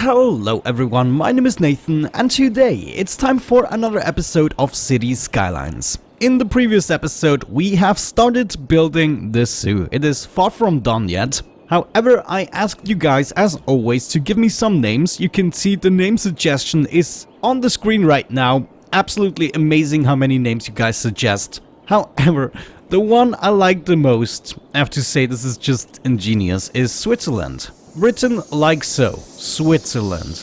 Hello everyone, my name is Nathan and today it's time for another episode of City Skylines. In the previous episode we have started building this zoo. It is far from done yet. However, I asked you guys as always to give me some names. You can see the name suggestion is on the screen right now. Absolutely amazing how many names you guys suggest. However, the one I like the most, I have to say this is just ingenious, is Switzerland. Written like so, Switzerland.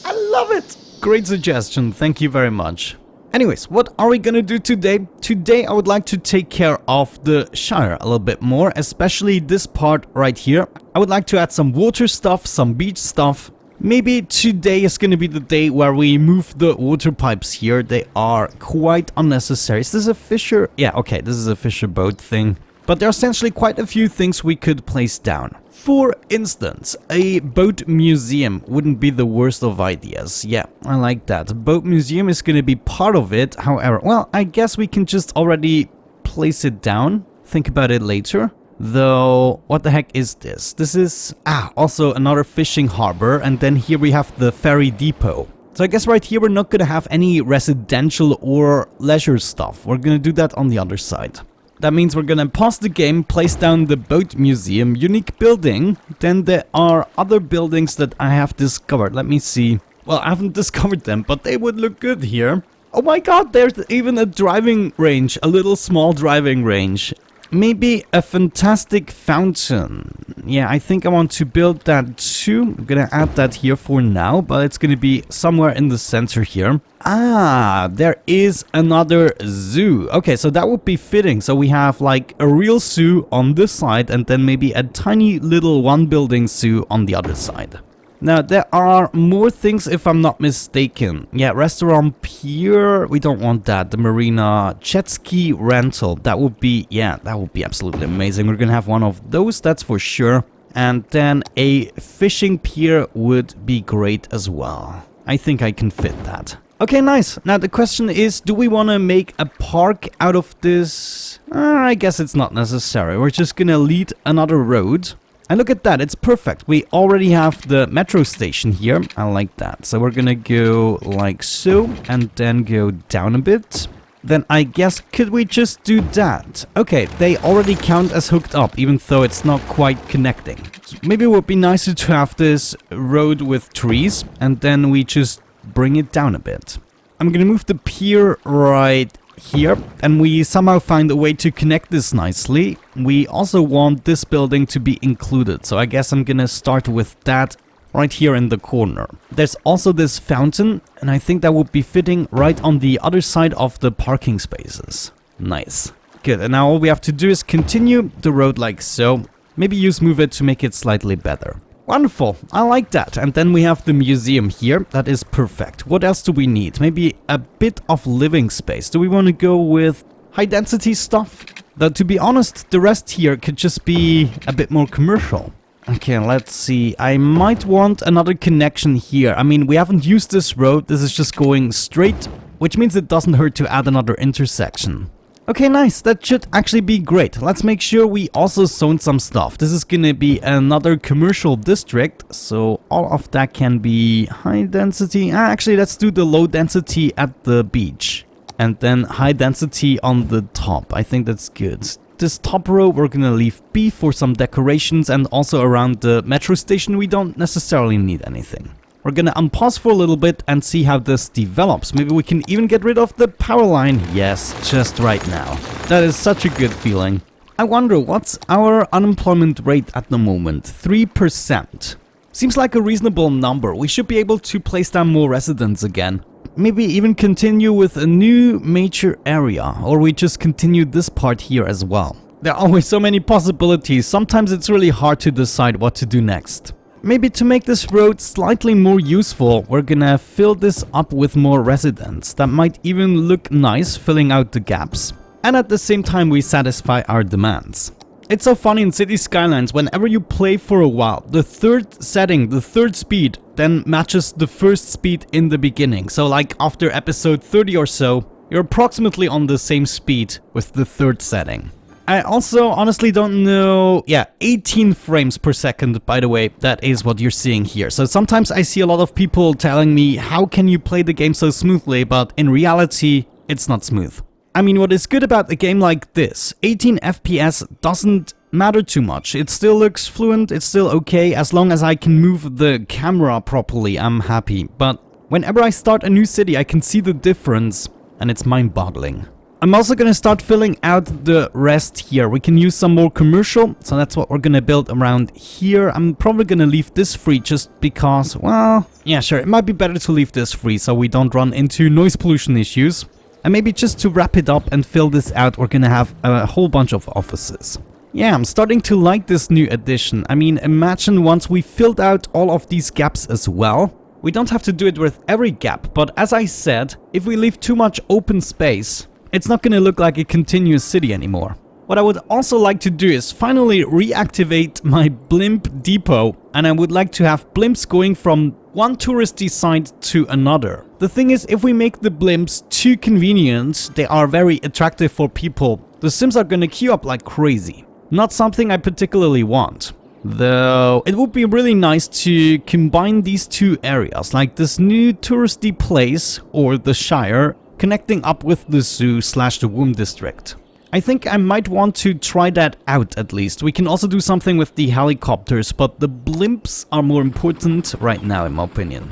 I love it! Great suggestion, thank you very much. Anyways, what are we gonna do today? Today I would like to take care of the Shire a little bit more, especially this part right here. I would like to add some water stuff, some beach stuff. Maybe today is gonna be the day where we move the water pipes here. They are quite unnecessary. Is this a fisher? Yeah, okay, this is a fisher boat thing. But there are essentially quite a few things we could place down. For instance, a boat museum wouldn't be the worst of ideas. Yeah, I like that. A boat museum is going to be part of it. However, well, I guess we can just already place it down. Think about it later. Though, what the heck is this? This is, also another fishing harbor. And then here we have the ferry depot. So I guess right here we're not going to have any residential or leisure stuff. We're going to do that on the other side. That means we're gonna pause the game, place down the boat museum, unique building. Then there are other buildings that I have discovered. Let me see. Well, I haven't discovered them, but they would look good here. Oh my god, there's even a driving range, a little small driving range. Maybe a fantastic fountain. Yeah, I think I want to build that too. I'm gonna add that here for now, but it's gonna be somewhere in the center here. There is another zoo. Okay, so that would be fitting. So we have like a real zoo on this side and then maybe a tiny little one building zoo on the other side. Now, there are more things if I'm not mistaken. Yeah, restaurant pier, we don't want that. The marina, jet ski rental, that would be absolutely amazing. We're gonna have one of those, that's for sure. And then a fishing pier would be great as well. I think I can fit that. Okay, nice. Now the question is, do we want to make a park out of this? I guess it's not necessary. We're just gonna lead another road. And look at that, it's perfect. We already have the metro station here. I like that. So we're gonna go like so, and then go down a bit. Then I guess, could we just do that? Okay, they already count as hooked up, even though it's not quite connecting. So maybe it would be nicer to have this road with trees, and then we just bring it down a bit. I'm gonna move the pier right here, and we somehow find a way to connect this nicely. We also want this building to be included, so I guess I'm gonna start with that right here in the corner. There's also this fountain, and I think that would be fitting right on the other side of the parking spaces. Nice. Good, and now all we have to do is continue the road like so. Maybe use move it to make it slightly better. Wonderful, I like that. And then we have the museum here. That is perfect. What else do we need? Maybe a bit of living space. Do we want to go with high density stuff? Though to be honest, the rest here could just be a bit more commercial. Okay, let's see. I might want another connection here. I mean, we haven't used this road. This is just going straight, which means it doesn't hurt to add another intersection. Okay, nice. That should actually be great. Let's make sure we also zone some stuff. This is gonna be another commercial district, so all of that can be high density. Actually, let's do the low density at the beach. And then high density on the top. I think that's good. This top row we're gonna leave B for some decorations, and also around the metro station we don't necessarily need anything. We're gonna unpause for a little bit and see how this develops. Maybe we can even get rid of the power line. Yes, just right now. That is such a good feeling. I wonder, what's our unemployment rate at the moment? 3%. Seems like a reasonable number. We should be able to place down more residents again. Maybe even continue with a new major area, or we just continue this part here as well. There are always so many possibilities. Sometimes it's really hard to decide what to do next. Maybe to make this road slightly more useful, we're gonna fill this up with more residents. That might even look nice, filling out the gaps. And at the same time we satisfy our demands. It's so funny in City Skylines, whenever you play for a while, the third setting, the third speed, then matches the first speed in the beginning. So like after episode 30 or so, you're approximately on the same speed with the third setting. I also honestly don't know. Yeah, 18 frames per second, by the way, that is what you're seeing here. So sometimes I see a lot of people telling me, how can you play the game so smoothly? But in reality, it's not smooth. I mean, what is good about a game like this, 18 FPS doesn't matter too much. It still looks fluent, it's still okay. As long as I can move the camera properly, I'm happy. But whenever I start a new city, I can see the difference, and it's mind-boggling. I'm also gonna start filling out the rest here. We can use some more commercial, so that's what we're gonna build around here. I'm probably gonna leave this free just because, well, yeah, sure, it might be better to leave this free so we don't run into noise pollution issues. And maybe just to wrap it up and fill this out, we're gonna have a whole bunch of offices. Yeah, I'm starting to like this new addition. I mean, imagine once we filled out all of these gaps as well. We don't have to do it with every gap, but as I said, if we leave too much open space, it's not gonna look like a continuous city anymore. What I would also like to do is finally reactivate my Blimp depot, and I would like to have blimps going from one touristy site to another. The thing is, if we make the blimps too convenient, they are very attractive for people. The Sims are gonna queue up like crazy. Not something I particularly want. Though it would be really nice to combine these two areas, like this new touristy place or the Shire, connecting up with the zoo / the womb district. I think I might want to try that out at least. We can also do something with the helicopters, but the blimps are more important right now in my opinion.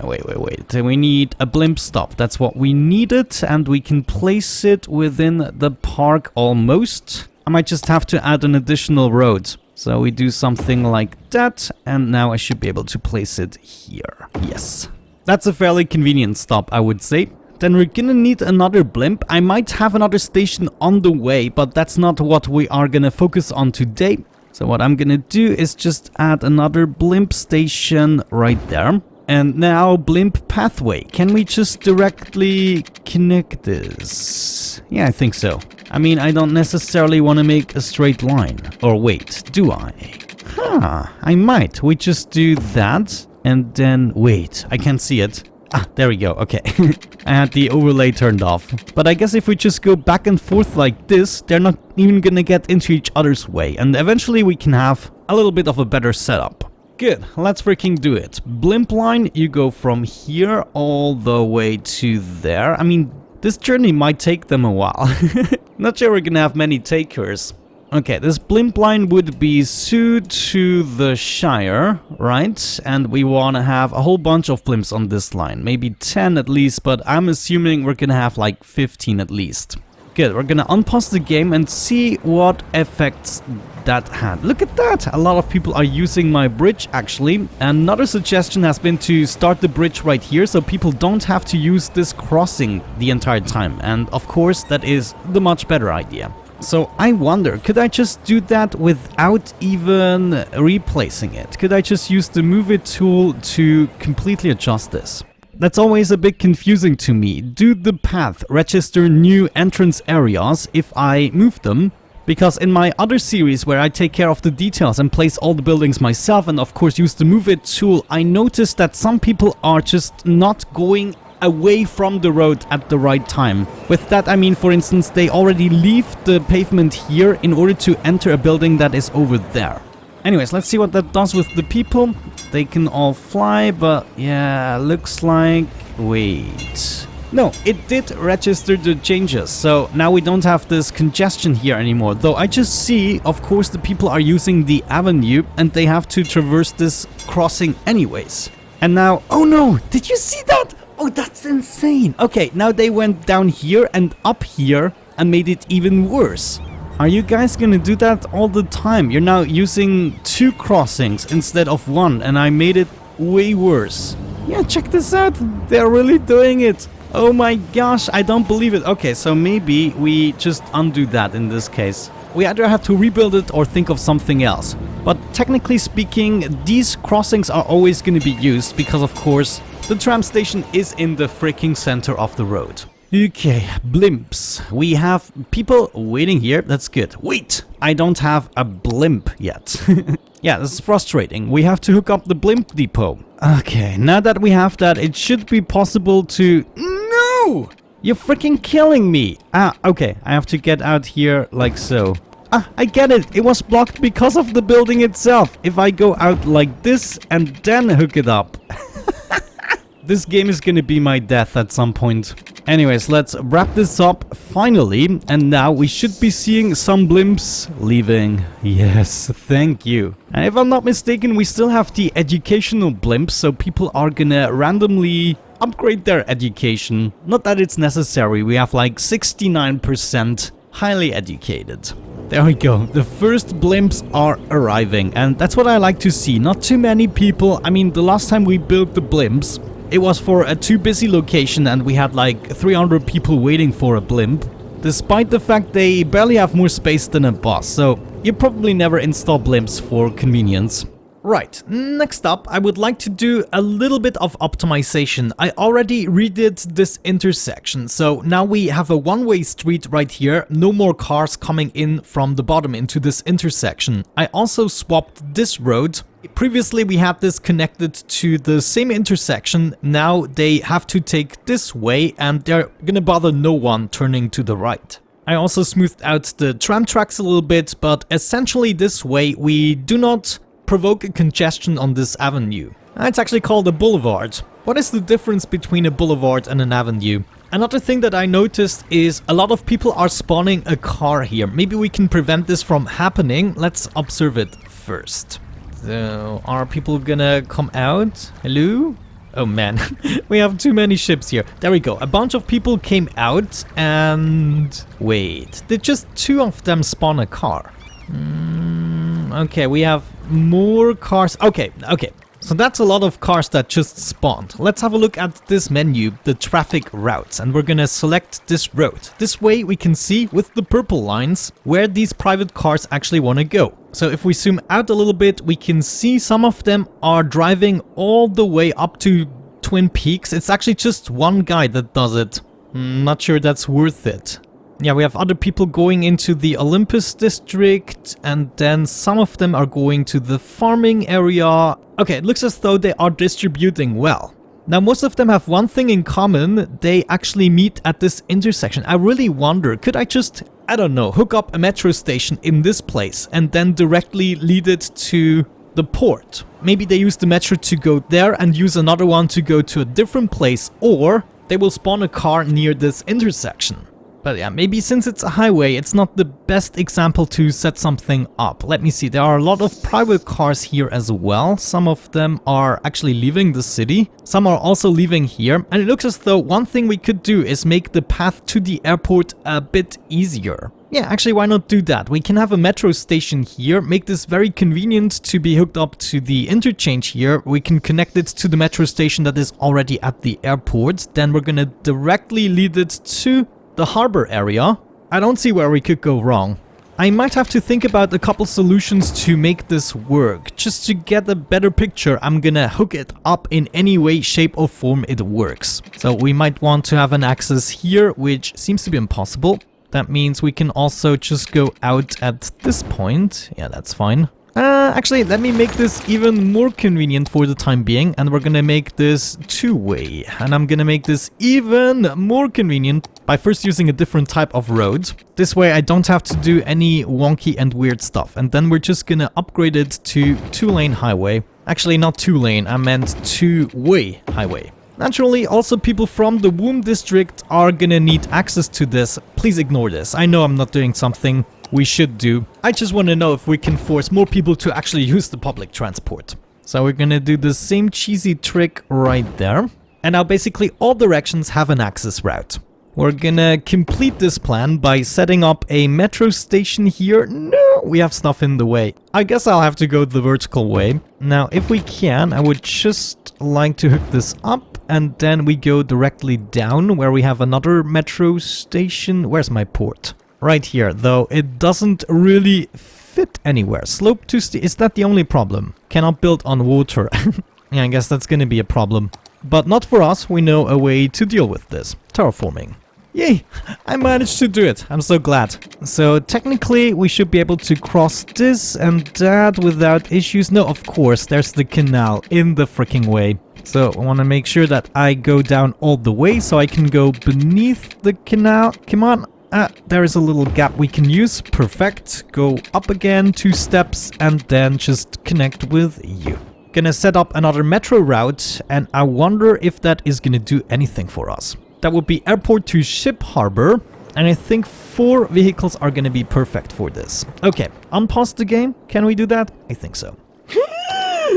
Wait. We need a blimp stop. That's what we needed, and we can place it within the park almost. I might just have to add an additional road. So we do something like that, and now I should be able to place it here. Yes. That's a fairly convenient stop, I would say. Then we're gonna need another blimp. I might have another station on the way, but that's not what we are gonna focus on today. So what I'm gonna do is just add another blimp station right there. And now blimp pathway. Can we just directly connect this? Yeah, I think so. I mean, I don't necessarily want to make a straight line. Or wait, do I? I might. We just do that. And then, wait, I can't see it. Ah, there we go, okay. I had the overlay turned off. But I guess if we just go back and forth like this, they're not even gonna get into each other's way. And eventually we can have a little bit of a better setup. Good, let's freaking do it. Blimp line, you go from here all the way to there. I mean, this journey might take them a while. Not sure we're gonna have many takers. Okay, this blimp line would be zoo to the Shire, right? And we want to have a whole bunch of blimps on this line. Maybe 10 at least, but I'm assuming we're gonna have like 15 at least. Good, we're gonna unpause the game and see what effects that had. Look at that! A lot of people are using my bridge actually. Another suggestion has been to start the bridge right here so people don't have to use this crossing the entire time. And of course, that is the much better idea. So I wonder, could I just do that without even replacing it? Could I just use the move it tool to completely adjust this? That's always a bit confusing to me. Do the path register new entrance areas if I move them? Because in my other series where I take care of the details and place all the buildings myself and of course use the move it tool, I noticed that some people are just not going away from the road at the right time. With that I mean, for instance, they already leave the pavement here in order to enter a building that is over there. Anyways, let's see what that does with the people. They can all fly, but yeah, looks like... wait... no, it did register the changes, so now we don't have this congestion here anymore. Though I just see, of course, the people are using the avenue and they have to traverse this crossing anyways. And now, oh no, did you see that? Oh, that's insane. Okay, now they went down here and up here and made it even worse. Are you guys gonna do that all the time? You're now using 2 crossings instead of 1 and I made it way worse. Yeah, check this out. They're really doing it. Oh my gosh, I don't believe it. Okay, so maybe we just undo that in this case. We either have to rebuild it or think of something else. But technically speaking, these crossings are always going to be used because, of course, the tram station is in the freaking center of the road. Okay, blimps. We have people waiting here. That's good. Wait, I don't have a blimp yet. Yeah, this is frustrating. We have to hook up the blimp depot. Okay, now that we have that, it should be possible to... No! You're freaking killing me! Okay, I have to get out here like so. I get it! It was blocked because of the building itself! If I go out like this and then hook it up. This game is gonna be my death at some point. Anyways, let's wrap this up finally, and now we should be seeing some blimps leaving. Yes, thank you. And if I'm not mistaken, we still have the educational blimps, so people are gonna randomly upgrade their education. Not that it's necessary, we have like 69% highly educated. There we go, the first blimps are arriving, and that's what I like to see. Not too many people. I mean, the last time we built the blimps, it was for a too busy location and we had like 300 people waiting for a blimp, despite the fact they barely have more space than a boss, so you probably never install blimps for convenience. Right, next up, I would like to do a little bit of optimization. I already redid this intersection, so now we have a one-way street right here, no more cars coming in from the bottom into this intersection. I also swapped this road. Previously we had this connected to the same intersection, now they have to take this way and they're gonna bother no one turning to the right. I also smoothed out the tram tracks a little bit, but essentially this way we do not provoke a congestion on this avenue. It's actually called a boulevard. What is the difference between a boulevard and an avenue? Another thing that I noticed is a lot of people are spawning a car here. Maybe we can prevent this from happening. Let's observe it first. So, are people gonna come out? Hello? Oh man, we have too many ships here. There we go. A bunch of people came out and... Wait, did just 2 of them spawn a car? Okay, we have more cars. Okay. So that's a lot of cars that just spawned. Let's have a look at this menu, the traffic routes, and we're gonna select this road. This way we can see with the purple lines where these private cars actually want to go. So if we zoom out a little bit, we can see some of them are driving all the way up to Twin Peaks. It's actually just one guy that does it. Not sure that's worth it. Yeah, we have other people going into the Olympus district, and then some of them are going to the farming area. Okay, it looks as though they are distributing well. Now, most of them have one thing in common. They actually meet at this intersection. I really wonder, could I just, I don't know, hook up a metro station in this place and then directly lead it to the port? Maybe they use the metro to go there and use another one to go to a different place, or they will spawn a car near this intersection. But yeah, maybe since it's a highway, it's not the best example to set something up. Let me see, there are a lot of private cars here as well. Some of them are actually leaving the city. Some are also leaving here. And it looks as though one thing we could do is make the path to the airport a bit easier. Yeah, actually, why not do that? We can have a metro station here, make this very convenient to be hooked up to the interchange here. We can connect it to the metro station that is already at the airport. Then we're gonna directly lead it to the harbor area. I don't see where we could go wrong. I might have to think about a couple solutions to make this work. Just to get a better picture, I'm gonna hook it up in any way, shape or form it works. So we might want to have an access here, which seems to be impossible. That means we can also just go out at this point. Yeah, that's fine. Actually, let me make this even more convenient for the time being, and we're gonna make this two-way. And I'm gonna make this even more convenient by first using a different type of road. This way I don't have to do any wonky and weird stuff. And then we're just gonna upgrade it to two-lane highway. Actually, not two-lane, I meant two-way highway. Naturally, also people from the Womb district are gonna need access to this. Please ignore this. I know I'm not doing something we should do. I just want to know if we can force more people to actually use the public transport. So we're gonna do the same cheesy trick right there. And now basically all directions have an access route. We're gonna complete this plan by setting up a metro station here. No, we have stuff in the way. I guess I'll have to go the vertical way. Now, if we can, I would just like to hook this up, and then we go directly down where we have another metro station. Where's my port? Right here, though it doesn't really fit anywhere. Slope to is that the only problem? Cannot build on water. Yeah, I guess that's gonna be a problem. But not for us, we know a way to deal with this. Terraforming. Yay! I managed to do it. I'm so glad. So technically we should be able to cross this and that without issues. No, of course, there's the canal in the freaking way. So I want to make sure that I go down all the way so I can go beneath the canal. Come on. There is a little gap we can use. Perfect. Go up again, 2 steps, and then just connect with you. Gonna set up another metro route, and I wonder if that is gonna do anything for us. That would be airport to ship harbor, and I think 4 vehicles are gonna be perfect for this. Okay, unpause the game. Can we do that? I think so.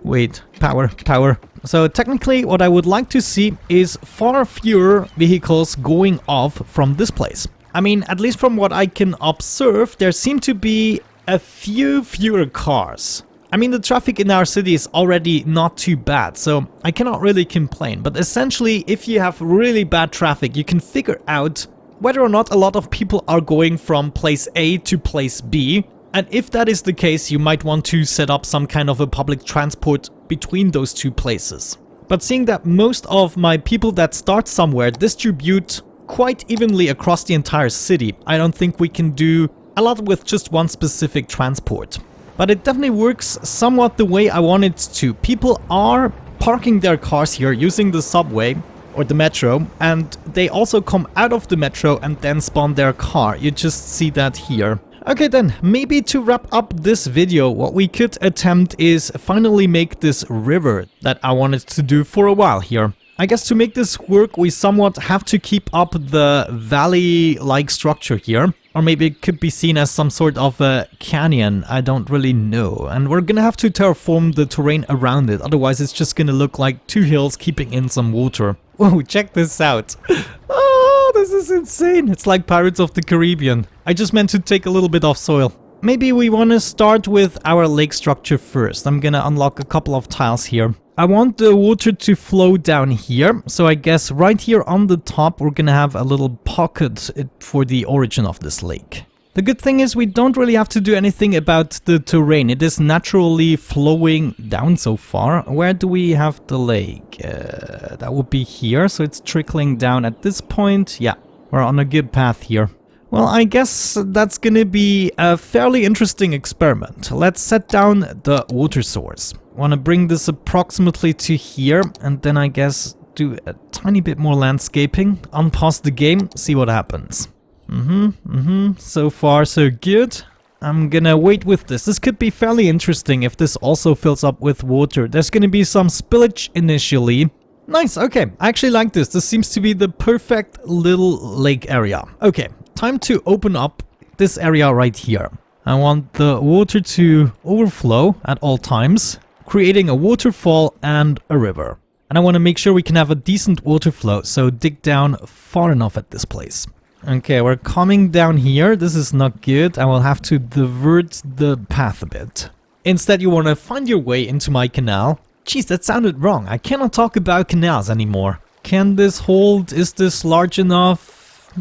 Wait, power. So technically what I would like to see is far fewer vehicles going off from this place. I mean, at least from what I can observe, there seem to be a few fewer cars. I mean, the traffic in our city is already not too bad, so I cannot really complain. But essentially, if you have really bad traffic, you can figure out whether or not a lot of people are going from place A to place B. And if that is the case, you might want to set up some kind of a public transport between those 2 places. But seeing that most of my people that start somewhere distribute quite evenly across the entire city, I don't think we can do a lot with just one specific transport. But it definitely works somewhat the way I want it to. People are parking their cars here using the subway or the metro, and they also come out of the metro and then spawn their car. You just see that here. Okay then, maybe to wrap up this video, what we could attempt is finally make this river that I wanted to do for a while here. I guess to make this work, we somewhat have to keep up the valley-like structure here. Or maybe it could be seen as some sort of a canyon, I don't really know. And we're gonna have to terraform the terrain around it, otherwise it's just gonna look like 2 hills keeping in some water. Whoa, check this out. Oh, this is insane. It's like Pirates of the Caribbean. I just meant to take a little bit of soil. Maybe we want to start with our lake structure first. I'm gonna unlock a couple of tiles here. I want the water to flow down here, so I guess right here on the top we're gonna have a little pocket for the origin of this lake. The good thing is we don't really have to do anything about the terrain. It is naturally flowing down so far. Where do we have the lake? That would be here, so it's trickling down at this point. Yeah, we're on a good path here. Well, I guess that's gonna be a fairly interesting experiment. Let's set down the water source. Want to bring this approximately to here, and then I guess do a tiny bit more landscaping. Unpause the game, see what happens. So far so good. I'm gonna wait with this. This could be fairly interesting if this also fills up with water. There's gonna be some spillage initially. Nice, okay. I actually like this. This seems to be the perfect little lake area. Okay, time to open up this area right here. I want the water to overflow at all times, creating a waterfall and a river. And I want to make sure we can have a decent water flow, so dig down far enough at this place. Okay, we're coming down here. This is not good. I will have to divert the path a bit. Instead, you want to find your way into my canal. Jeez, that sounded wrong. I cannot talk about canals anymore. Can this hold? Is this large enough?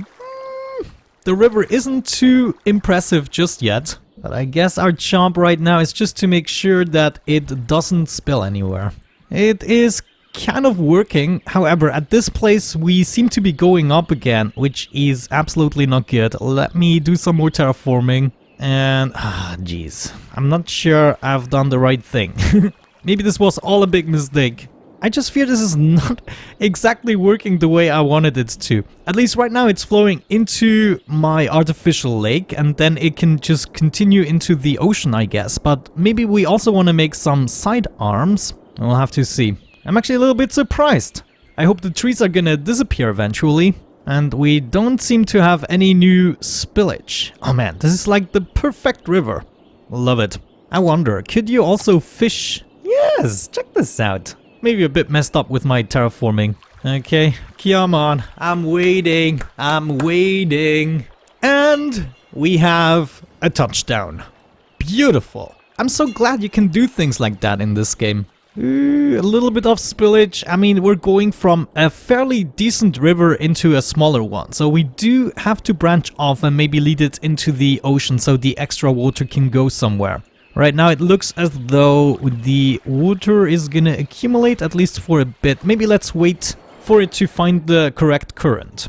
The river isn't too impressive just yet. But I guess our job right now is just to make sure that it doesn't spill anywhere. It is kind of working. However, at this place we seem to be going up again, which is absolutely not good. Let me do some more terraforming. And, jeez. I'm not sure I've done the right thing. Maybe this was all a big mistake. I just fear this is not exactly working the way I wanted it to. At least right now it's flowing into my artificial lake, and then it can just continue into the ocean, I guess. But maybe we also want to make some side arms. We'll have to see. I'm actually a little bit surprised. I hope the trees are gonna disappear eventually. And we don't seem to have any new spillage. Oh man, this is like the perfect river. Love it. I wonder, could you also fish? Yes, check this out. Maybe a bit messed up with my terraforming. Okay, come on. I'm waiting. And we have a touchdown. Beautiful. I'm so glad you can do things like that in this game. A little bit of spillage. I mean, we're going from a fairly decent river into a smaller one. So we do have to branch off and maybe lead it into the ocean so the extra water can go somewhere. Right now it looks as though the water is gonna accumulate at least for a bit. Maybe let's wait for it to find the correct current.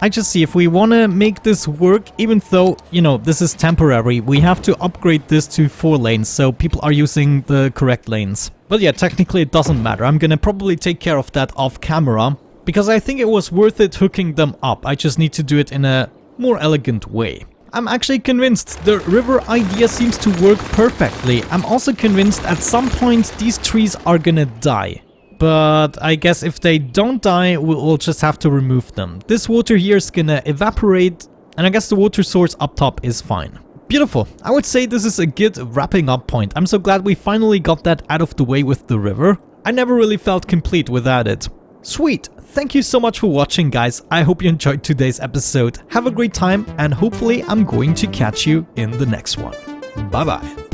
I just see if we want to make this work, even though, you know, this is temporary, we have to upgrade this to 4 lanes so people are using the correct lanes. But yeah, technically it doesn't matter. I'm gonna probably take care of that off camera because I think it was worth it hooking them up. I just need to do it in a more elegant way. I'm actually convinced the river idea seems to work perfectly. I'm also convinced at some point these trees are gonna die. But I guess if they don't die, we'll just have to remove them. This water here is gonna evaporate, and I guess the water source up top is fine. Beautiful. I would say this is a good wrapping up point. I'm so glad we finally got that out of the way with the river. I never really felt complete without it. Sweet. Thank you so much for watching, guys. I hope you enjoyed today's episode. Have a great time, and hopefully I'm going to catch you in the next one. Bye bye.